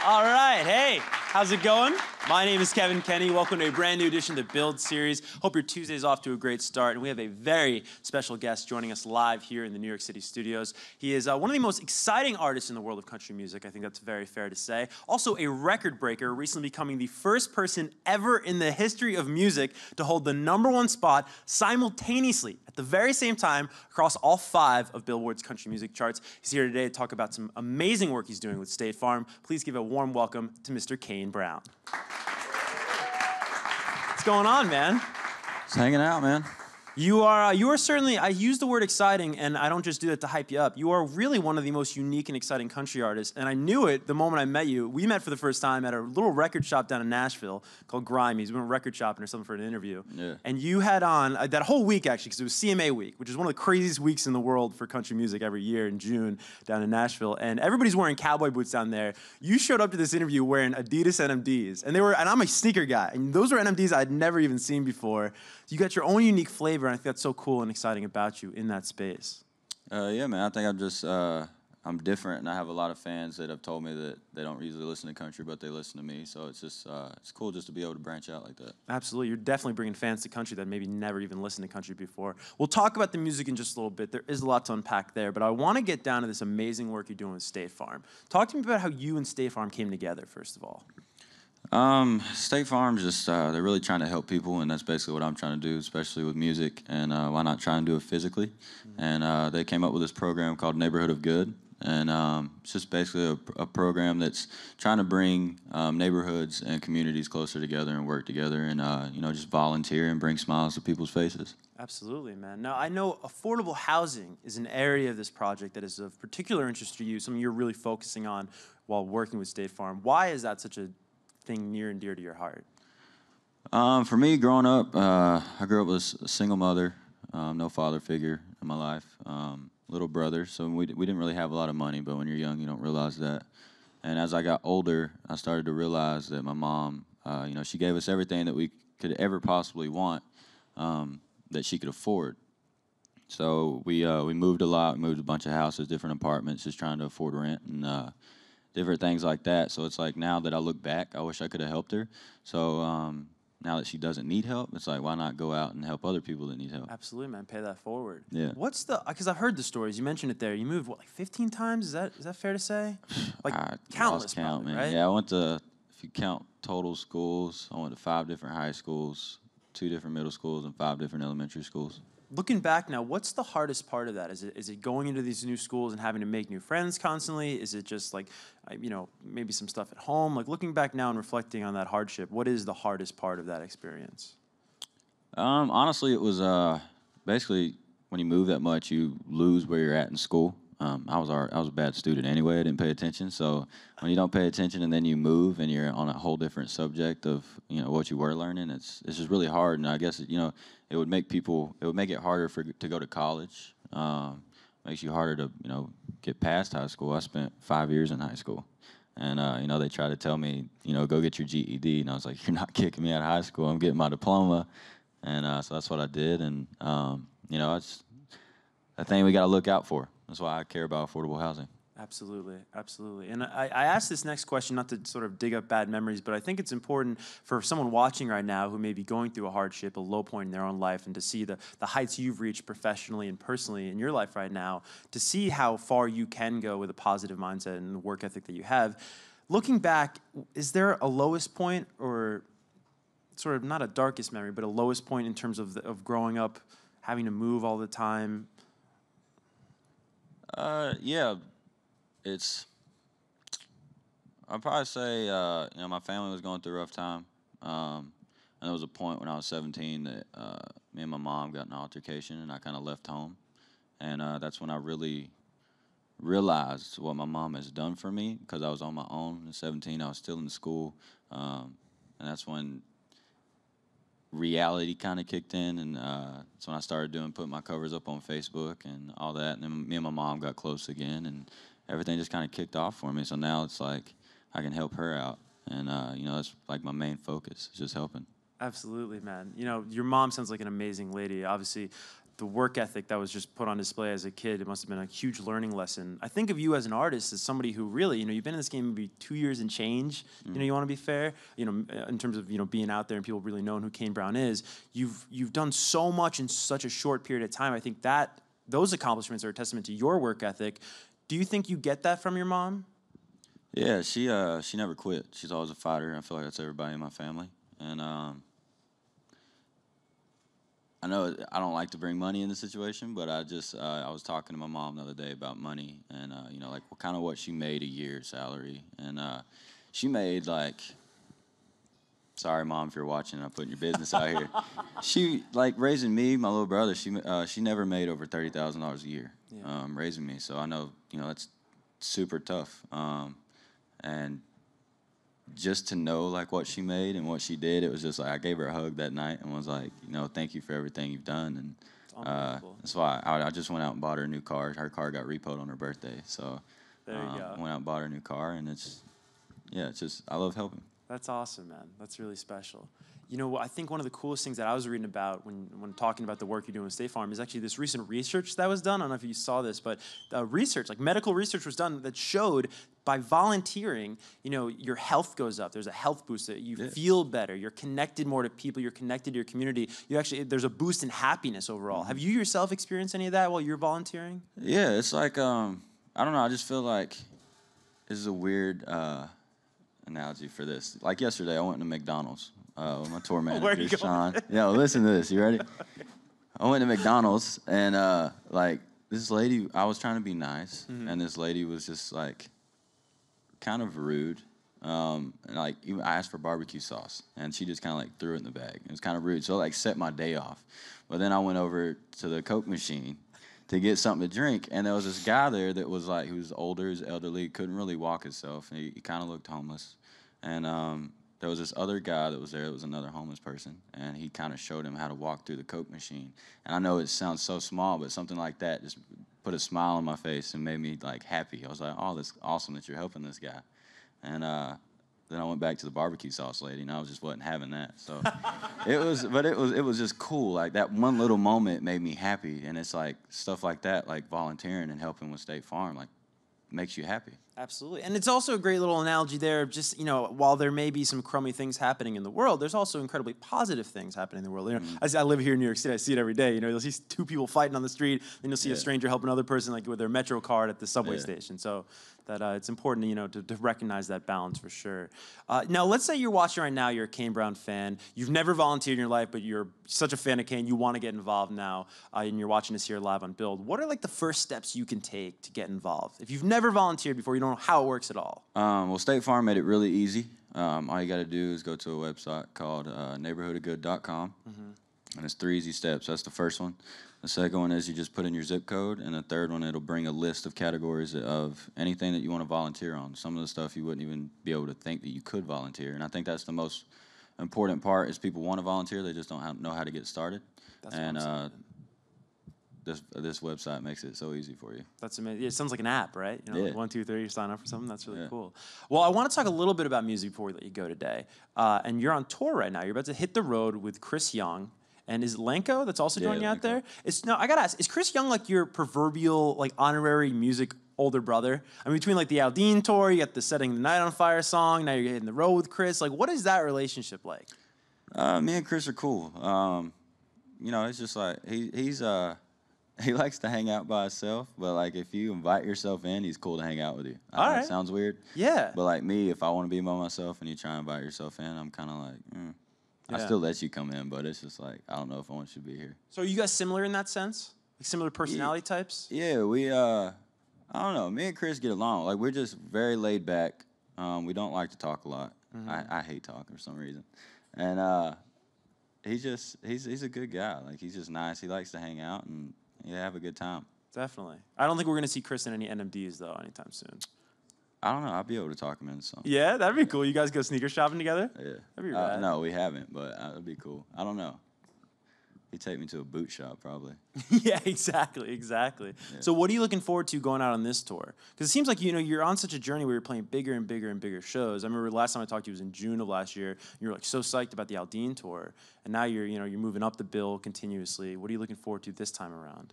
All right, hey, how's it going? My name is Kevin Kenny. Welcome to a brand new edition of the Build series. Hope your Tuesday's off to a great start. And we have a very special guest joining us live here in the New York City studios. He is one of the most exciting artists in the world of country music. I think that's very fair to say. Also a record breaker, recently becoming the first person ever in the history of music to hold the #1 spot simultaneously at the very same time across all 5 of Billboard's country music charts. He's here today to talk about some amazing work he's doing with State Farm. Please give a warm welcome to Mr. Kane Brown. What's going on, man? Just hanging out, man. You are certainly, I use the word exciting, and I don't just do that to hype you up. You are really one of the most unique and exciting country artists, and I knew it the moment I met you. We met for the first time at a little record shop down in Nashville called Grimey's. We went record shopping or something for an interview. Yeah. And you had on, that whole week actually, because it was CMA week, which is one of the craziest weeks in the world for country music every year in June down in Nashville, and everybody's wearing cowboy boots down there. You showed up to this interview wearing Adidas NMDs, and I'm a sneaker guy, and those were NMDs I'd never even seen before. You got your own unique flavor, and I think that's so cool and exciting about you in that space. Yeah, man. I think I'm different, and I have a lot of fans that have told me that they don't usually listen to country, but they listen to me. So it's just it's cool just to be able to branch out like that. Absolutely, you're definitely bringing fans to country that maybe never even listened to country before. We'll talk about the music in just a little bit. There is a lot to unpack there, but I want to get down to this amazing work you're doing with State Farm. Talk to me about how you and State Farm came together, first of all. State Farm's just, they're really trying to help people, and that's basically what I'm trying to do, especially with music, and why not try and do it physically? Mm-hmm. And they came up with this program called Neighborhood of Good, and it's just basically a program that's trying to bring neighborhoods and communities closer together and work together and, just volunteer and bring smiles to people's faces. Absolutely, man. Now, I know affordable housing is an area of this project that is of particular interest to you, something you're really focusing on while working with State Farm. Why is that such a thing near and dear to your heart? For me, growing up, I grew up with a single mother, no father figure in my life, little brother, so we didn't really have a lot of money, but when you're young, you don't realize that. And as I got older, I started to realize that my mom, she gave us everything that we could ever possibly want, that she could afford. So we moved a lot, moved a bunch of houses, different apartments, just trying to afford rent and different things like that. So it's like now that I look back, I wish I could have helped her. So now that she doesn't need help, it's like, why not go out and help other people that need help? Absolutely, man. Pay that forward. Yeah. Because I've heard the stories. You mentioned it there. You moved, like 15 times? Is that fair to say? Like countless, count, probably, man. right? Yeah, I went to, if you count total schools, I went to 5 different high schools, 2 different middle schools, and 5 different elementary schools. Looking back now, what's the hardest part of that? Is it going into these new schools and having to make new friends constantly? Is it just like, maybe some stuff at home? Like looking back now and reflecting on that hardship, what is the hardest part of that experience? Honestly, it was basically when you move that much, you lose where you're at in school. I was a bad student anyway. I didn't pay attention. So when you don't pay attention and then you move and you're on a whole different subject of what you were learning, it's just really hard. And I guess it would make it harder to go to college. Makes you harder to get past high school. I spent 5 years in high school, and they try to tell me go get your GED, and I was like, you're not kicking me out of high school. I'm getting my diploma, and so that's what I did. And it's a thing we got to look out for. That's why I care about affordable housing. Absolutely, absolutely. And I asked this next question not to sort of dig up bad memories, but I think it's important for someone watching right now who may be going through a hardship, a low point in their own life, and to see the heights you've reached professionally and personally in your life right now, to see how far you can go with a positive mindset and the work ethic that you have. Looking back, is there a lowest point, or sort of not a darkest memory, but a lowest point in terms of growing up, having to move all the time? Yeah. I'd probably say, my family was going through a rough time. And there was a point when I was 17 that me and my mom got in an altercation, and I kind of left home. And that's when I really realized what my mom has done for me, because I was on my own. At 17, I was still in school. And that's when reality kind of kicked in, and that's when I started putting my covers up on Facebook and all that. And then me and my mom got close again, and everything just kind of kicked off for me. So now it's like I can help her out, and that's like my main focus, is just helping. Absolutely, man. Your mom sounds like an amazing lady. Obviously, the work ethic that was just put on display as a kid. It must have been a huge learning lesson. I think of you as an artist as somebody who really, you've been in this game maybe 2 years and change. You want to be fair, in terms of, being out there and people really knowing who Kane Brown is. You've done so much in such a short period of time. I think that those accomplishments are a testament to your work ethic. Do you think you get that from your mom? Yeah, she never quit. She's always a fighter. I feel like that's everybody in my family. And I know I don't like to bring money in the situation, but I was talking to my mom the other day about money and, like what she made a year salary. And she made sorry, Mom, if you're watching, I'm putting your business out here. She, raising me, my little brother, she never made over $30,000 a year raising me. So I know, that's super tough. And just to know what she made and what she did, it was just I gave her a hug that night and was like, thank you for everything you've done. And that's why I just went out and bought her a new car. Her car got repoed on her birthday, so there you go. I went out and bought her a new car, and it's just I love helping. That's awesome, man. That's really special. I think one of the coolest things that I was reading about when talking about the work you're doing with State Farm is actually this recent research that was done. I don't know if you saw this, but research, medical research was done that showed by volunteering, your health goes up. There's a health boost. That you feel better. You're connected more to people. You're connected to your community. There's a boost in happiness overall. Have you yourself experienced any of that while you're volunteering? Yeah, it's I don't know. I just feel like this is a weird analogy for this. Yesterday, I went to McDonald's. With my tour manager, Sean. Listen to this. You ready? I went to McDonald's, and this lady, I was trying to be nice, and this lady was just kind of rude. And even I asked for barbecue sauce, and she just kind of threw it in the bag. It was kind of rude, so it set my day off. But then I went over to the Coke machine to get something to drink, and there was this guy there that was he was older, he was elderly, couldn't really walk himself, and he kind of looked homeless. And there was this other guy that was there that was another homeless person, and he kind of showed him how to walk through the Coke machine. And I know it sounds so small, but something like that just put a smile on my face and made me happy. I was like, oh, that's awesome that you're helping this guy. And then I went back to the barbecue sauce lady, and I just wasn't having that. So it was just cool. That one little moment made me happy, and it's stuff like that, volunteering and helping with State Farm, makes you happy. Absolutely. And it's also a great little analogy there of just, while there may be some crummy things happening in the world, there's also incredibly positive things happening in the world. As I live here in New York City, I see it every day. You'll see two people fighting on the street, then you'll see a stranger helping another person with their Metro card at the subway station. So that it's important, to recognize that balance for sure. Now, let's say you're watching right now, you're a Kane Brown fan. You've never volunteered in your life, but you're such a fan of Kane, you want to get involved now, and you're watching us here live on Build. What are the first steps you can take to get involved? If you've never volunteered before, you don't know how it works at all. Well, State Farm made it really easy. All you got to do is go to a website called neighborhoodofgood.com, and it's 3 easy steps. That's the first one. The second one is you just put in your zip code, and the third one, it'll bring a list of categories of anything that you want to volunteer on. Some of the stuff you wouldn't even be able to think that you could volunteer, and I think that's the most important part is people want to volunteer, they just don't know how to get started. That's and this website makes it so easy for you. That's amazing. It sounds like an app, right? 1, 2, 3, you sign up for something. That's really cool. Yeah. Well, I want to talk a little bit about music before we let you go today. And you're on tour right now. You're about to hit the road with Chris Young. And is Lenko that's also joining you out there? I gotta ask, is Chris Young your proverbial honorary music older brother? I mean, between the Aldean tour, you got the Setting the Night on Fire song, now you're hitting the road with Chris. What is that relationship like? Me and Chris are cool. It's just he likes to hang out by himself, but if you invite yourself in, he's cool to hang out with you. I know it sounds weird. Yeah. But me, if I want to be by myself and you try and invite yourself in, I'm kind of I still let you come in, but it's just I don't know if I want you to be here. So are you guys similar in that sense? Similar personality types? Yeah, we I don't know. Me and Chris get along. We're just very laid back. We don't like to talk a lot. I hate talking for some reason. And he's a good guy. He's just nice. He likes to hang out and have a good time. Definitely. I don't think we're gonna see Chris in any NMDs though anytime soon. I don't know. I'll be able to talk him into something. Yeah, that'd be cool. You guys go sneaker shopping together? Yeah. That'd be rad. No, we haven't, but it'd be cool. I don't know. He'd take me to a boot shop probably. Yeah, exactly. Yeah. So what are you looking forward to going out on this tour? Because it seems like, you're on such a journey where you're playing bigger and bigger and bigger shows. I remember last time I talked to you was in June of last year. You were like so psyched about the Aldine tour, and now you're moving up the bill continuously. What are you looking forward to this time around?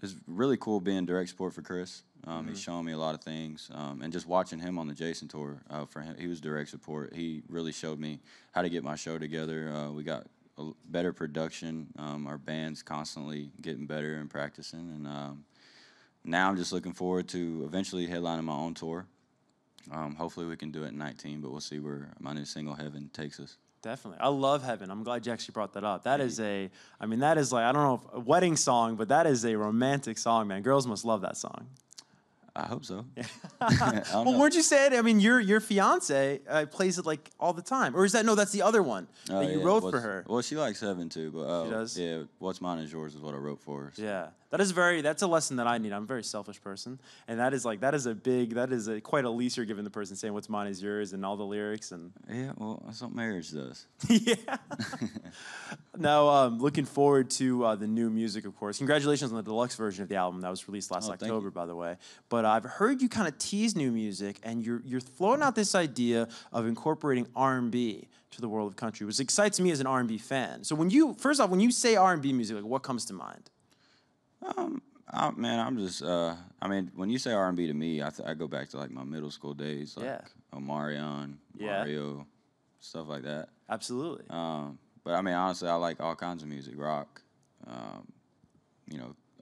It's really cool being direct support for Chris. He's shown me a lot of things, and just watching him on the Jason tour. For him, he was direct support. He really showed me how to get my show together. We got a better production. Our band's constantly getting better and practicing, and now I'm just looking forward to eventually headlining my own tour. Hopefully we can do it in 19, but we'll see where my new single Heaven takes us. Definitely. I love Heaven. I'm glad you actually brought that up. That is that is like, I don't know if a wedding song, but that is a romantic song, man. Girls must love that song. I hope so. Well, weren't you saying? I mean, your fiance plays it like all the time, or is that no? That's the other one that you wrote for her. Well, she likes Heaven too, but she does. Yeah, What's Mine Is Yours is what I wrote for her. So. Yeah, that's a lesson that I need. I'm a very selfish person, and that is quite a lease you're giving the person, saying what's mine is yours and all the lyrics and. Yeah, well, that's what marriage does. Yeah. Now, looking forward to the new music, of course. Congratulations on the deluxe version of the album that was released last October, by the way. But I've heard you kind of tease new music, and you're floating out this idea of incorporating R&B to the world of country, which excites me as an R&B fan. So when you say R&B music, like, what comes to mind? Man, I'm just. I mean, when you say R&B to me, I go back to like my middle school days, like Omarion, Mario, stuff like that. Absolutely. But I mean, honestly, I like all kinds of music, rock,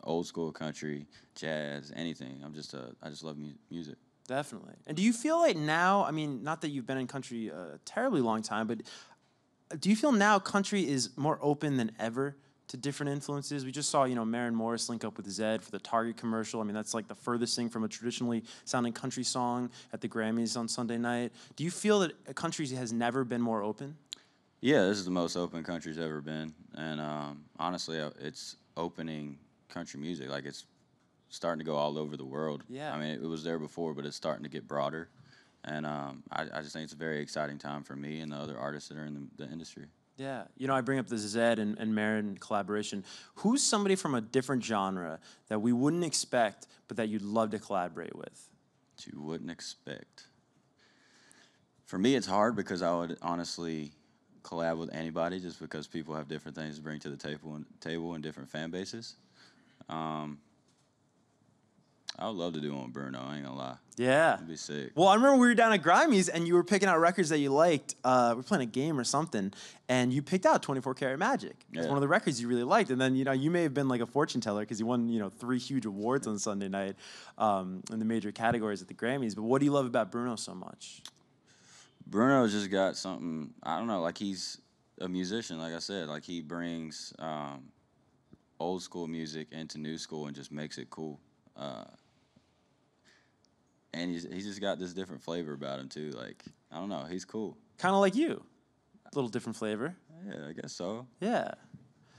old school country, jazz, anything. I just love music. Definitely. And do you feel like now, I mean, not that you've been in country a terribly long time, but do you feel now country is more open than ever to different influences? We just saw, Maren Morris link up with Zedd for the Target commercial. I mean, that's like the furthest thing from a traditionally sounding country song at the Grammys on Sunday night. Do you feel that country has never been more open? Yeah, this is the most open country's ever been. And honestly, it's opening country music. Like, it's starting to go all over the world. Yeah. I mean, it was there before, but it's starting to get broader. And I just think it's a very exciting time for me and the other artists that are in the industry. Yeah. I bring up the Zedd and Maren collaboration. Who's somebody from a different genre that we wouldn't expect, but that you'd love to collaborate with? That you wouldn't expect. For me, it's hard because I would honestly collab with anybody just because people have different things to bring to the table and different fan bases. I would love to do one with Bruno, I ain't gonna lie. Yeah. It'd be sick. Well, I remember we were down at Grimey's and you were picking out records that you liked. We were playing a game or something, and you picked out 24 Karat Magic. It's one of the records you really liked. And then, you may have been like a fortune teller because you won, 3 huge awards on Sunday night in the major categories at the Grammys. But what do you love about Bruno so much? Bruno's just got something, I don't know, like he's a musician, like I said. Like he brings old school music into new school and just makes it cool. And he's just got this different flavor about him too. Like, I don't know, he's cool. Kind of like you. A little different flavor. Yeah, I guess so. Yeah.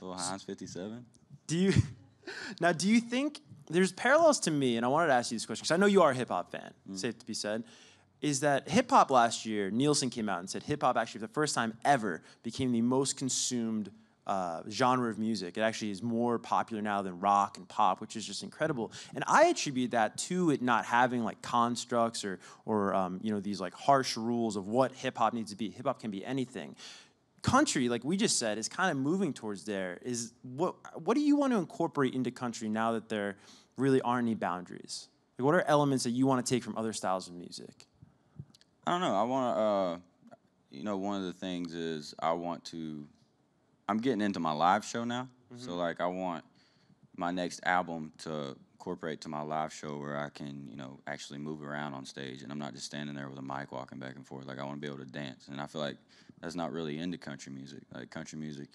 Little Heinz 57. Do you think there's parallels to me, and I wanted to ask you this question, because I know you are a hip-hop fan, safe to be said, is that hip-hop last year, Nielsen came out and said hip-hop actually for the first time ever became the most consumed genre of music. It actually is more popular now than rock and pop, which is just incredible. And I attribute that to it not having like constructs or these like harsh rules of what hip hop needs to be. Hip hop can be anything. Country, like we just said, is kind of moving towards there. What do you want to incorporate into country now that there really aren't any boundaries? Like, what are elements that you want to take from other styles of music? I don't know. I want to, one of the things is I'm getting into my live show now. Mm-hmm. So, like, I want my next album to incorporate to my live show where I can, actually move around on stage and I'm not just standing there with a mic walking back and forth. Like, I want to be able to dance. And I feel like that's not really into country music. Like, country music,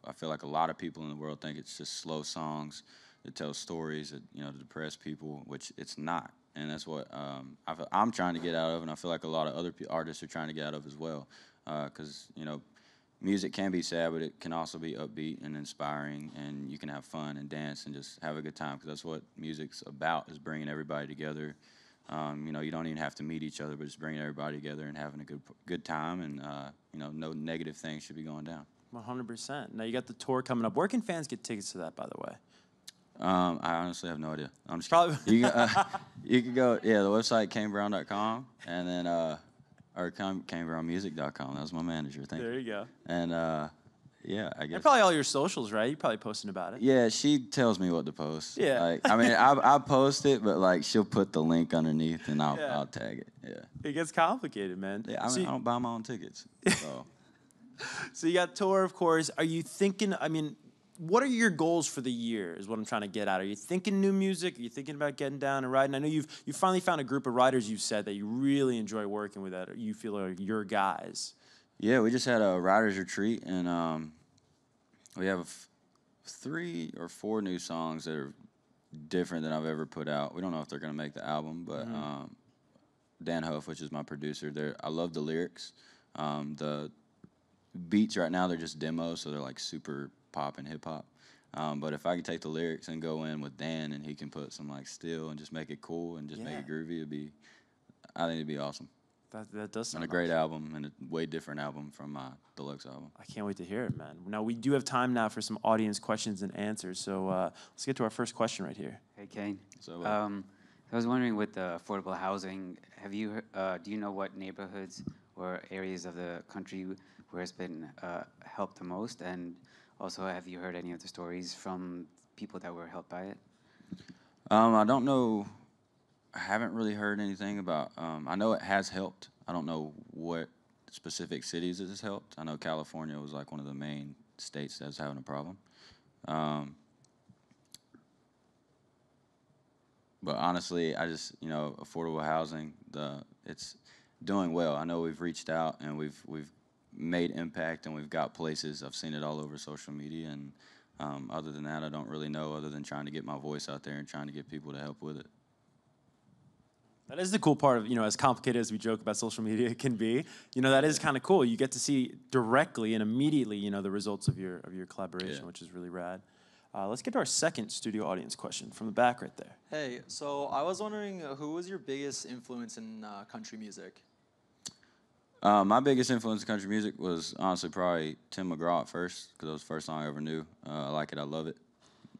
I feel like a lot of people in the world think it's just slow songs that tell stories that, to depress people, which it's not. And that's what I'm trying to get out of, and I feel like a lot of other artists are trying to get out of as well. Because, music can be sad, but it can also be upbeat and inspiring, and you can have fun and dance and just have a good time, because that's what music's about, is bringing everybody together You don't even have to meet each other, but just bringing everybody together and having a good time, and no negative things should be going down. 100%. Now you got the tour coming up. Where can fans get tickets to that, by the way? I honestly have no idea. I'm just Probably. You could go, the website kanebrown.com, and then or kanebrownmusic.com. That was my manager. Thank you. There you go. And I guess. And probably all your socials, right? You're probably posting about it. Yeah, she tells me what to post. Yeah. Like, I mean, I post it, but like she'll put the link underneath, and I'll tag it. Yeah. It gets complicated, man. Yeah, I don't buy my own tickets. So. So you got tour, of course. Are you thinking? I mean, what are your goals for the year? Is what I'm trying to get at. Are you thinking new music? Are you thinking about getting down and riding? I know you finally found a group of writers. You've said that you really enjoy working with. That you feel are your guys. Yeah, we just had a writers retreat, and we have 3 or 4 new songs that are different than I've ever put out. We don't know if they're gonna make the album, but Dan Huff, which is my producer, I love the lyrics. The beats right now, they're just demos, so they're like super pop and hip hop. But if I could take the lyrics and go in with Dan, and he can put some like steel and just make it cool and just make it groovy, I think it'd be awesome. That does sound and a great album, and a way different album from my deluxe album. I can't wait to hear it, man. Now we do have time now for some audience questions and answers. So let's get to our first question right here. Hey, Kane. So, I was wondering, with the affordable housing, do you know what neighborhoods or areas of the country where it's been helped the most? And also, have you heard any of the stories from people that were helped by it? I don't know. I haven't really heard anything about. I know it has helped. I don't know what specific cities it has helped. I know California was like one of the main states that was having a problem. But honestly, I just, affordable housing, it's doing well. I know we've reached out and we've made impact, and we've got places. I've seen it all over social media, and other than that, I don't really know, other than trying to get my voice out there and trying to get people to help with it. That is the cool part of, as complicated as we joke about social media can be, that is kind of cool. You get to see directly and immediately, the results of your collaboration, which is really rad. Let's get to our second studio audience question from the back right there. Hey, so I was wondering, who was your biggest influence in country music? My biggest influence in country music was honestly probably Tim McGraw at first, because that was the first song I ever knew. I like it, I love it.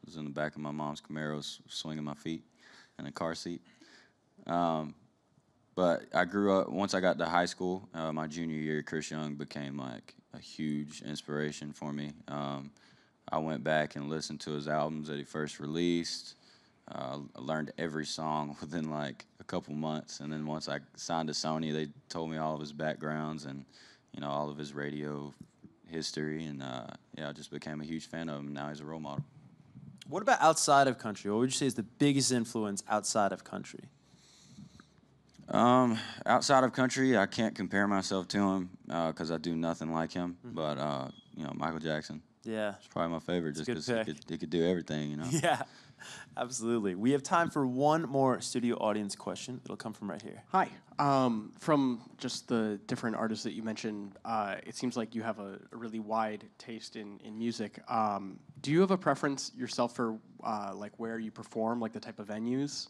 It was in the back of my mom's Camaro, swinging my feet in a car seat. But I grew up, once I got to high school, my junior year, Chris Young became like a huge inspiration for me. I went back and listened to his albums that he first released. I learned every song within like a couple months, and then once I signed to Sony, they told me all of his backgrounds and all of his radio history, and I just became a huge fan of him. Now he's a role model. What about outside of country? What would you say is the biggest influence outside of country? Outside of country, I can't compare myself to him because I do nothing like him. But Michael Jackson. Yeah, it's probably my favorite, just because he could do everything. Yeah, absolutely. We have time for one more studio audience question. It'll come from right here. Hi. From just the different artists that you mentioned, it seems like you have a really wide taste in music. Do you have a preference yourself for like where you perform, like the type of venues?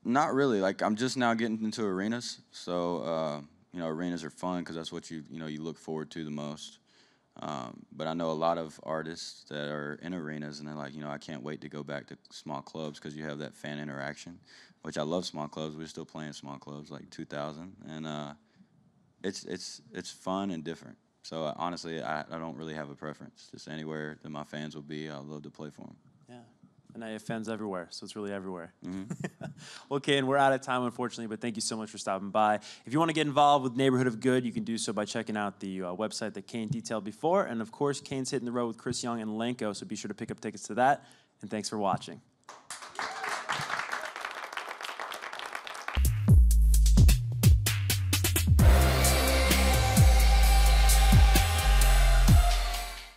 Not really. Like, I'm just now getting into arenas, so arenas are fun because that's what you look forward to the most. But I know a lot of artists that are in arenas, and they're like, I can't wait to go back to small clubs because you have that fan interaction, which I love. Small clubs. We're still playing small clubs like 2000, and it's fun and different. So honestly, I don't really have a preference. Just anywhere that my fans will be, I'd love to play for them. Yeah. And I have fans everywhere, so it's really everywhere. Mm-hmm. Well, Kane, we're out of time, unfortunately, but thank you so much for stopping by. If you want to get involved with Neighborhood of Good, you can do so by checking out the website that Kane detailed before. And, of course, Kane's hitting the road with Chris Young and Lenko, so be sure to pick up tickets to that. And thanks for watching.